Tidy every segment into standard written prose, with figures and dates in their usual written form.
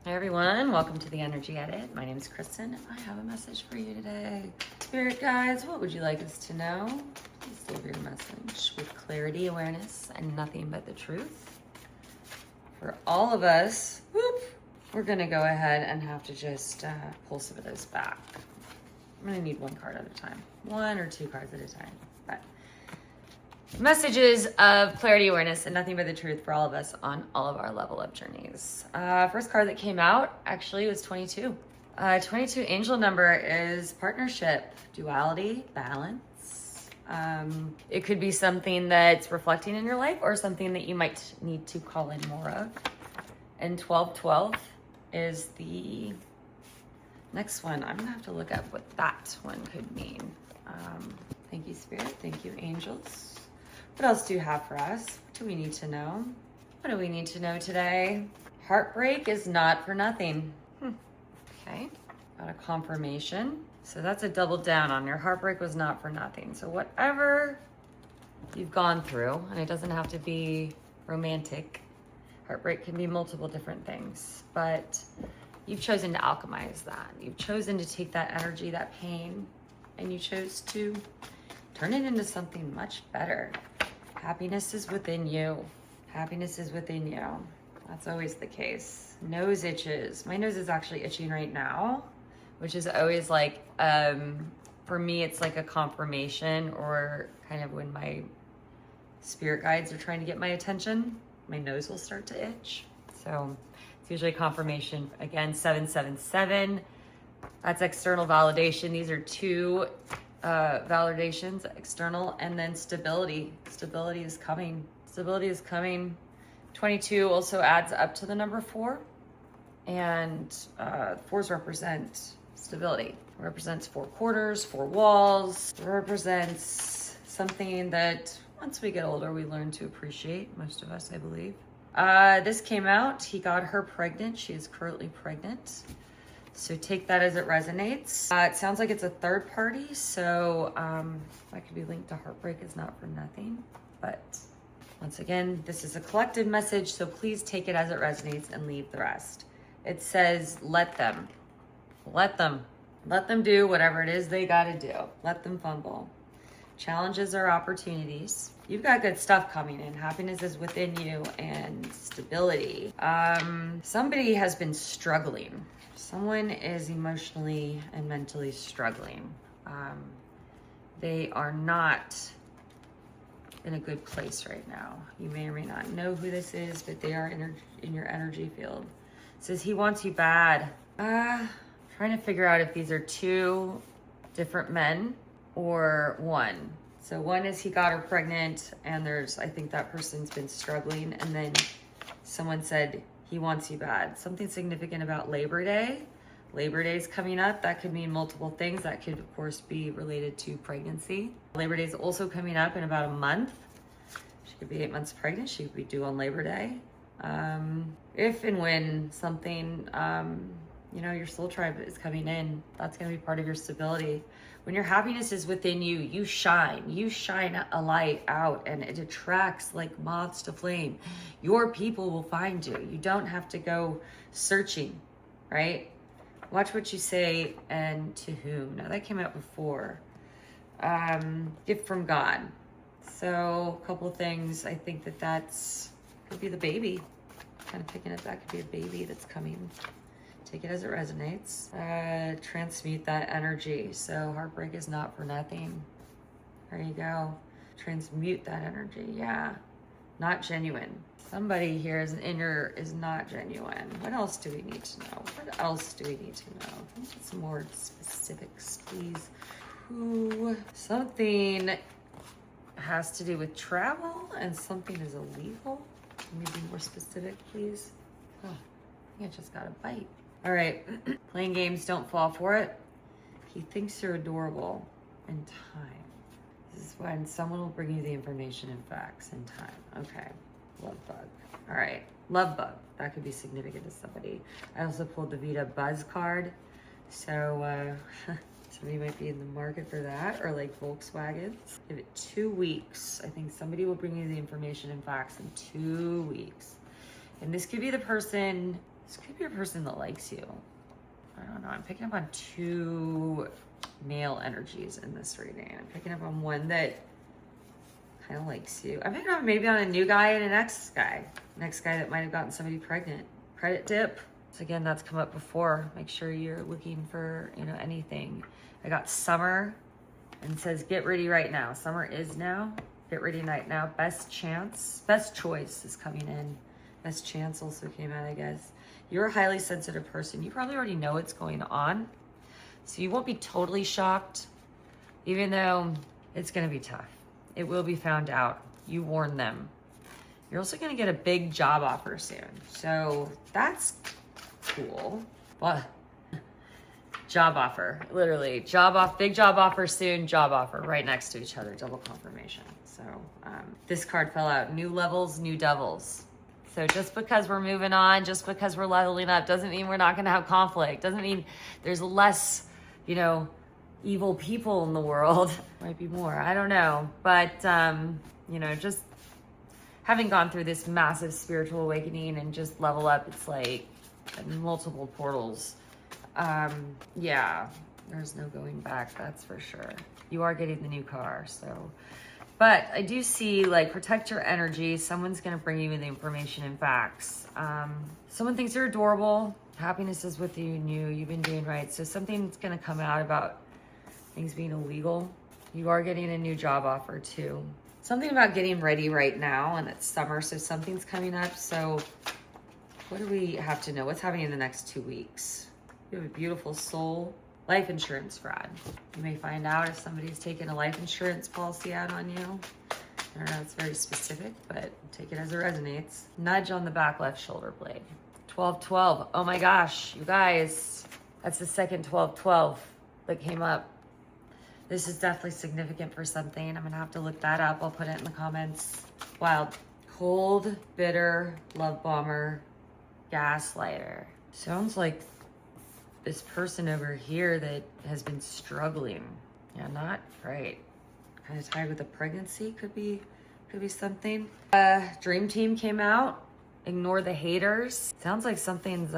Hey everyone, welcome to the Energy Edit. My name is Kristen and I have a message for you today. Spirit guides, what would you like us to know? Please deliver your message with clarity, awareness, and nothing but the truth. For all of us, we're gonna go ahead and have to just pull some of those back. I'm gonna need one card at a time. One or two cards at a time. But messages of clarity, awareness, and nothing but the truth for all of us on all of our level up journeys. First card that came out actually was 22. 22 angel number is partnership, duality, balance. It could be something that's reflecting in your life or something that you might need to call in more of. And 1212 is the next one. I'm gonna have to look up what that one could mean. Thank you, Spirit. Thank you, angels. What else do you have for us? What do we need to know? What do we need to know today? Heartbreak is not for nothing. Okay, got a confirmation. So that's a double down on your heartbreak was not for nothing. So whatever you've gone through, and it doesn't have to be romantic. Heartbreak can be multiple different things, but you've chosen to alchemize that. You've chosen to take that energy, that pain, and you chose to turn it into something much better. Happiness is within you. Happiness is within you. That's always the case. Nose itches. My nose is actually itching right now, which is always like, for me, it's like a confirmation or kind of when my spirit guides are trying to get my attention, my nose will start to itch. So it's usually a confirmation. Again, 777. That's external validation. These are two validations, external, and then stability. Stability is coming. Stability is coming. 22 also adds up to the number 4, and 4s represent stability. It represents 4 quarters, 4 walls. It represents something that once we get older, we learn to appreciate. Most of us, I believe. This came out. He got her pregnant. She is currently pregnant. So take that as it resonates. It sounds like it's a third party, so that could be linked to heartbreak is not for nothing. But once again, this is a collective message, so please take it as it resonates and leave the rest. It says, let them do whatever it is they gotta do. Let them fumble. Challenges are opportunities. You've got good stuff coming in. Happiness is within you and stability. Somebody has been struggling. Someone is emotionally and mentally struggling. They are not in a good place right now. You may or may not know who this is, but they are in your energy field. It says he wants you bad. Trying to figure out if these are 2 different men or one. So one is he got her pregnant, and I think that person's been struggling, and then someone said he wants you bad. Something significant about Labor Day. Labor Day is coming up. That could mean multiple things. That could, of course, be related to pregnancy. Labor Day is also coming up in about a month. She could be 8 months pregnant. She could be due on Labor Day. If and when something, your soul tribe is coming in, that's going to be part of your stability. When your happiness is within you, you shine. You shine a light out, and it attracts like moths to flame. Your people will find you. You don't have to go searching, right? Watch what you say and to whom. Now that came out before. Gift from God. So a couple of things. I think that's could be the baby. Kind of picking up that could be a baby that's coming. Take it as it resonates. Transmute that energy. So heartbreak is not for nothing. There you go. Transmute that energy. Yeah. Not genuine. Somebody here is not genuine. What else do we need to know? What else do we need to know? Can we get some more specifics, please? Something has to do with travel and something is illegal. Can we be more specific, please? Oh, I think I just got a bite. All right, playing games, don't fall for it. He thinks you're adorable in time. This is when someone will bring you the information and facts in time. Okay, love bug. All right, love bug. That could be significant to somebody. I also pulled the Vita Buzz card. So somebody might be in the market for that, or like Volkswagen. Give it 2 weeks. I think somebody will bring you the information and facts in 2 weeks. And this could be the person This could be a person that likes you. I don't know. I'm picking up on 2 male energies in this reading. I'm picking up on one that kind of likes you. I'm picking up maybe on a new guy and an ex guy. An ex guy that might have gotten somebody pregnant. Credit dip. So again, that's come up before. Make sure you're looking for, you know, anything. I got summer and says get ready right now. Summer is now. Get ready right now. Best chance. Best choice is coming in. Best chance also came out, I guess. You're a highly sensitive person. You probably already know what's going on. So you won't be totally shocked, even though it's going to be tough. It will be found out. You warn them. You're also going to get a big job offer soon. So that's cool. Well, job offer, literally. Big job offer soon, job offer right next to each other, double confirmation. So this card fell out. New levels, new devils. So just because we're moving on, just because we're leveling up, doesn't mean we're not going to have conflict. Doesn't mean there's less, you know, evil people in the world. Might be more. I don't know. But, you know, just having gone through this massive spiritual awakening and just level up, it's like multiple portals. Yeah, there's no going back. That's for sure. You are getting the new car. So. But I do see, like, protect your energy. Someone's going to bring you the information and facts. Someone thinks you're adorable. Happiness is with you and you've been doing right. So something's going to come out about things being illegal. You are getting a new job offer too. Something about getting ready right now, and it's summer, so something's coming up. So what do we have to know? What's happening in the next 2 weeks? You have a beautiful soul. Life insurance fraud. You may find out if somebody's taken a life insurance policy out on you. I don't know, it's very specific, but take it as it resonates. Nudge on the back left shoulder blade. 12-12. Oh my gosh, you guys. That's the second 12-12 that came up. This is definitely significant for something. I'm gonna have to look that up. I'll put it in the comments. Wild. Cold, bitter, love bomber, gaslighter. Sounds like this person over here that has been struggling. Yeah, not great. Kind of tied with a pregnancy, could be something. Dream team came out. Ignore the haters. Sounds like something's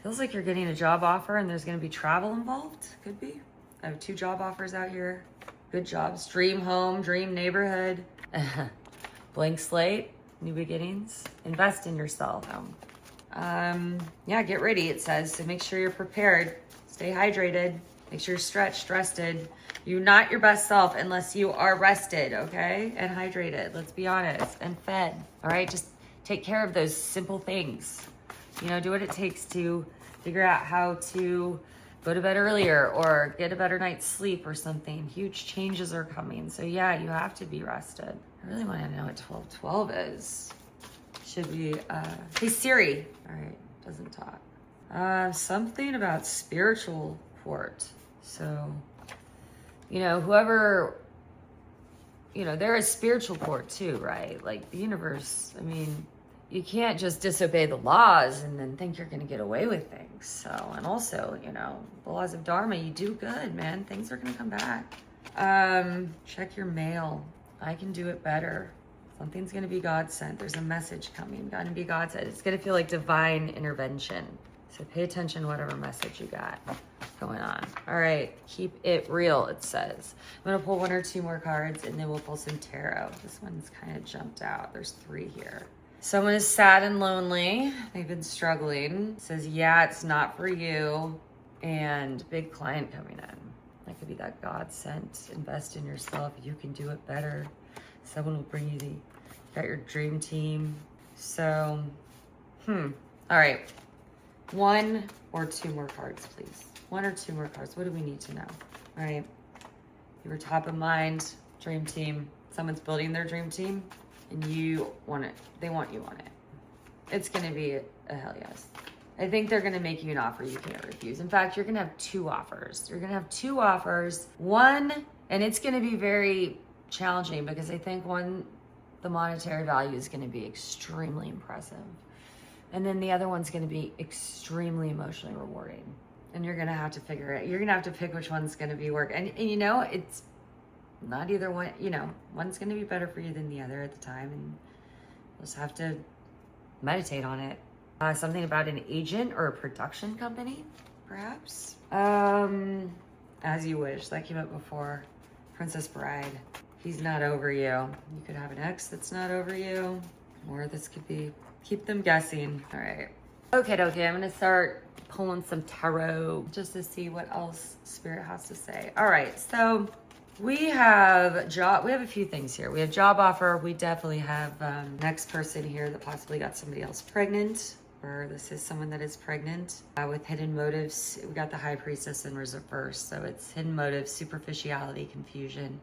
feels like you're getting a job offer and there's gonna be travel involved. Could be. I have 2 job offers out here. Good jobs. Dream home, dream neighborhood. Blank slate, new beginnings. Invest in yourself. Yeah, get ready, it says. So make sure you're prepared. Stay hydrated. Make sure you're stretched, rested. You're not your best self unless you are rested, okay? And hydrated, let's be honest, and fed, all right? Just take care of those simple things. You know, do what it takes to figure out how to go to bed earlier or get a better night's sleep or something. Huge changes are coming. So yeah, you have to be rested. I really want to know what 1212 is. Should be, hey Siri. All right, doesn't talk. Something about spiritual court. So, you know, whoever, you know, there is spiritual court too, right? Like the universe, I mean, you can't just disobey the laws and then think you're going to get away with things. So, and also, you know, the laws of Dharma, you do good, man. Things are going to come back. Check your mail. I can do it better. Something's going to be God sent. There's a message coming. Going to be God sent. It's going to feel like divine intervention. So pay attention to whatever message you got going on. All right. Keep it real, it says. I'm going to pull 1 or 2 more cards and then we'll pull some tarot. This one's kind of jumped out. There's 3 here. Someone is sad and lonely. They've been struggling. It says, yeah, it's not for you. And big client coming in. That could be that God sent. Invest in yourself. You can do it better. Someone will bring you got your dream team. So, all right. 1 or 2 more cards, please. 1 or 2 more cards. What do we need to know? All right. You were top of mind, dream team. Someone's building their dream team and you want it. They want you on it. It's going to be a hell yes. I think they're going to make you an offer you can't refuse. In fact, you're going to have 2 offers. You're going to have 2 offers. One, and it's going to be very challenging because I think one, the monetary value is going to be extremely impressive. And then the other one's going to be extremely emotionally rewarding. And you're going to have to figure it. You're going to have to pick which one's going to be work. And you know, it's not either one, you know, one's going to be better for you than the other at the time. And you'll just have to meditate on it. Something about an agent or a production company, perhaps. As you wish. That came up before. Princess Bride. He's not over you. You could have an ex that's not over you. Or this could be, keep them guessing. All right. Okay, I'm gonna start pulling some tarot just to see what else Spirit has to say. All right, so we have a few things here. We have job offer. We definitely have next person here that possibly got somebody else pregnant, or this is someone that is pregnant with hidden motives. We got the High Priestess in reverse, so it's hidden motives, superficiality, confusion,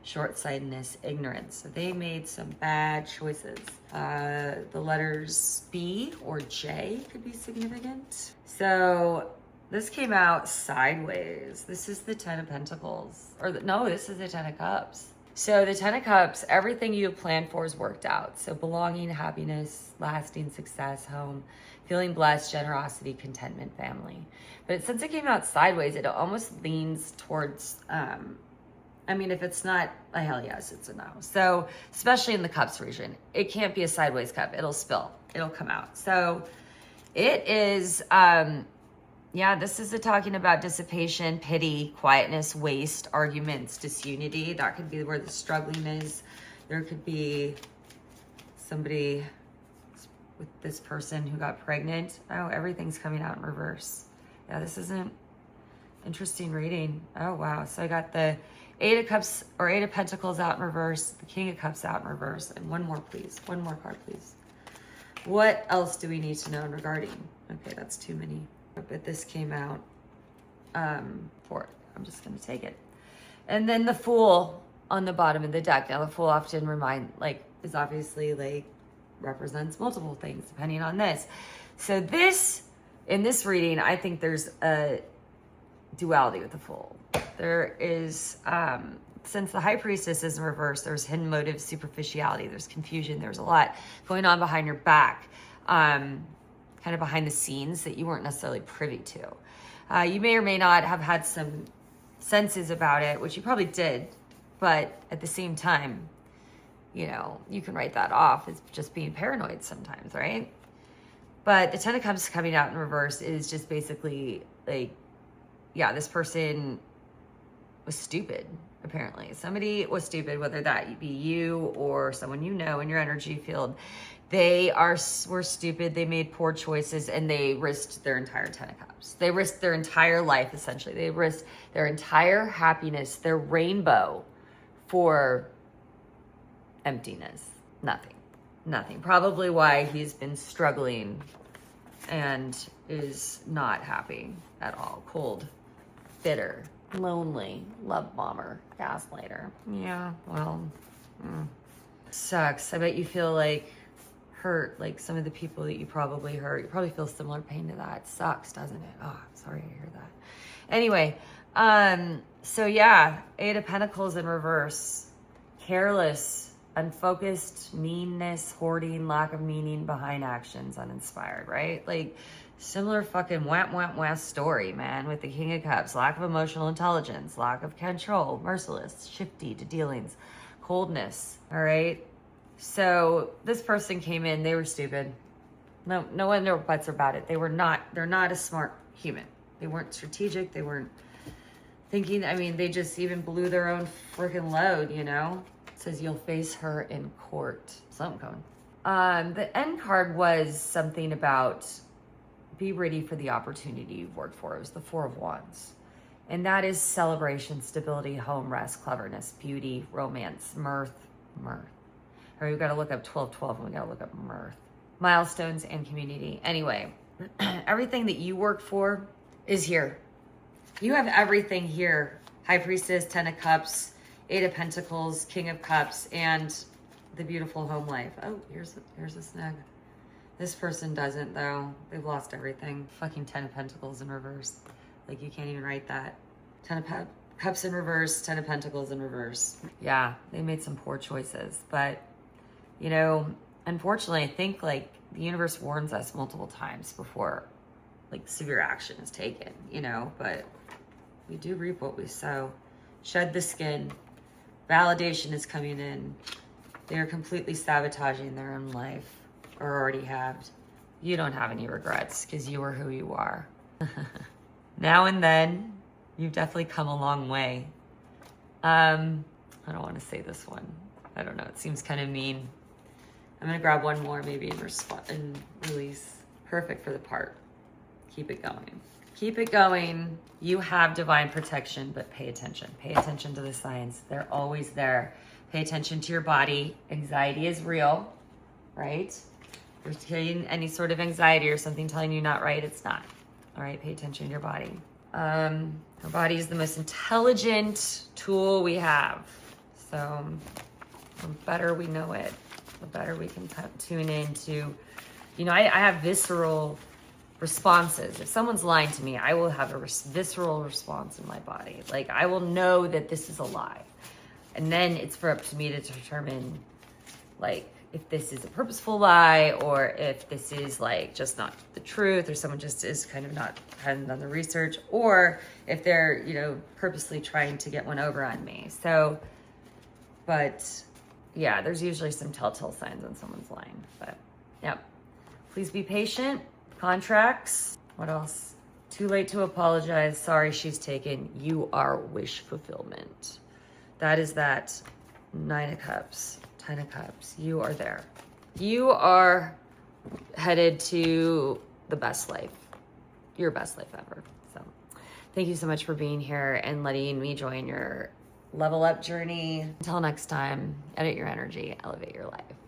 short-sightedness, ignorance. So they made some bad choices. The letters B or J could be significant. So this came out sideways. This is the Ten of Pentacles. No, this is the Ten of Cups. So the Ten of Cups, everything you have planned for is worked out. So belonging, happiness, lasting success, home, feeling blessed, generosity, contentment, family. But since it came out sideways, it almost leans towards, I mean, if it's not a hell yes, it's a no. So especially in the cups region, it can't be a sideways cup. It'll spill. It'll come out. So it is, yeah, this is talking about dissipation, pity, quietness, waste, arguments, disunity. That could be where the struggling is. There could be somebody with this person who got pregnant. Oh, everything's coming out in reverse. Yeah, this isn't interesting reading. Oh, wow. So I got the Eight of Cups or Eight of Pentacles out in reverse, the King of Cups out in reverse, and one more, please. One more card, please. What else do we need to know regarding? Okay, that's too many. But this came out for it. I'm just going to take it. And then the Fool on the bottom of the deck. Now, the Fool often is obviously represents multiple things depending on this. So this, in this reading, I think there's a duality with the Fool. There is, since the High Priestess is in reverse, there's hidden motives, superficiality, there's confusion, there's a lot going on behind your back, kind of behind the scenes that you weren't necessarily privy to. You may or may not have had some senses about it, which you probably did, but at the same time, you know, you can write that off as just being paranoid sometimes, right? But the Ten of Cups coming out in reverse is just basically yeah, this person was stupid, apparently. Somebody was stupid, whether that be you or someone you know in your energy field. They were stupid, they made poor choices, and they risked their entire Ten of Cups. They risked their entire life, essentially. They risked their entire happiness, their rainbow, for emptiness. Nothing. Probably why he's been struggling and is not happy at all. Cold, bitter, lonely, love bomber, gaslighter. Yeah, well, sucks. I bet you feel hurt, some of the people that you probably hurt. You probably feel similar pain to that. It sucks, doesn't it? Oh, sorry to hear that. Anyway, so yeah, Eight of Pentacles in reverse. Careless, unfocused, meanness, hoarding, lack of meaning behind actions, uninspired, right? Similar fucking wah story, man, with the King of Cups. Lack of emotional intelligence, lack of control, merciless, shifty to dealings, coldness, all right? So this person came in, they were stupid. No one, no buts about it. They're not a smart human. They weren't strategic. They weren't thinking, they just even blew their own freaking load, you know? It says you'll face her in court. Something coming. The end card was something about be ready for the opportunity you've worked for. It was the Four of Wands. And that is celebration, stability, home, rest, cleverness, beauty, romance, mirth. Or we've got to look up 1212 and we got to look up mirth. Milestones and community. Anyway, everything that you work for is here. You have everything here. High Priestess, Ten of Cups, Eight of Pentacles, King of Cups, and the beautiful home life. Oh, here's a snag. This person doesn't, though. They've lost everything. Fucking Ten of Pentacles in reverse. You can't even write that. Ten of Cups in reverse, Ten of Pentacles in reverse. Yeah, they made some poor choices. But, you know, unfortunately, I think, the universe warns us multiple times before, severe action is taken, you know? But we do reap what we sow. Shed the skin. Validation is coming in. They are completely sabotaging their own life, or already have. You don't have any regrets because you are who you are. Now and then, you've definitely come a long way. I don't want to say this one. I don't know. It seems kind of mean. I'm going to grab one more maybe and release. Perfect for the part. Keep it going. Keep it going. You have divine protection, but pay attention. Pay attention to the signs. They're always there. Pay attention to your body. Anxiety is real, right? If you're feeling any sort of anxiety or something telling you not right, it's not. All right, pay attention to your body. Our body is the most intelligent tool we have. So the better we know it, the better we can tune into, I have visceral responses. If someone's lying to me, I will have a visceral response in my body. Like, I will know that this is a lie. And then it's for up to me to determine, like, if this is a purposeful lie or if this is like just not the truth, or someone just is kind of not hadn't done the research, or if they're, purposely trying to get one over on me. So, but yeah, there's usually some telltale signs when someone's lying. But yeah, please be patient. Contracts. What else? Too late to apologize. Sorry, she's taken. You are wish fulfillment. That is that 9 of Cups, 10 of Cups. You are there. You are headed to the best life. Your best life ever. So thank you so much for being here and letting me join your level up journey. Until next time, edit your energy, elevate your life.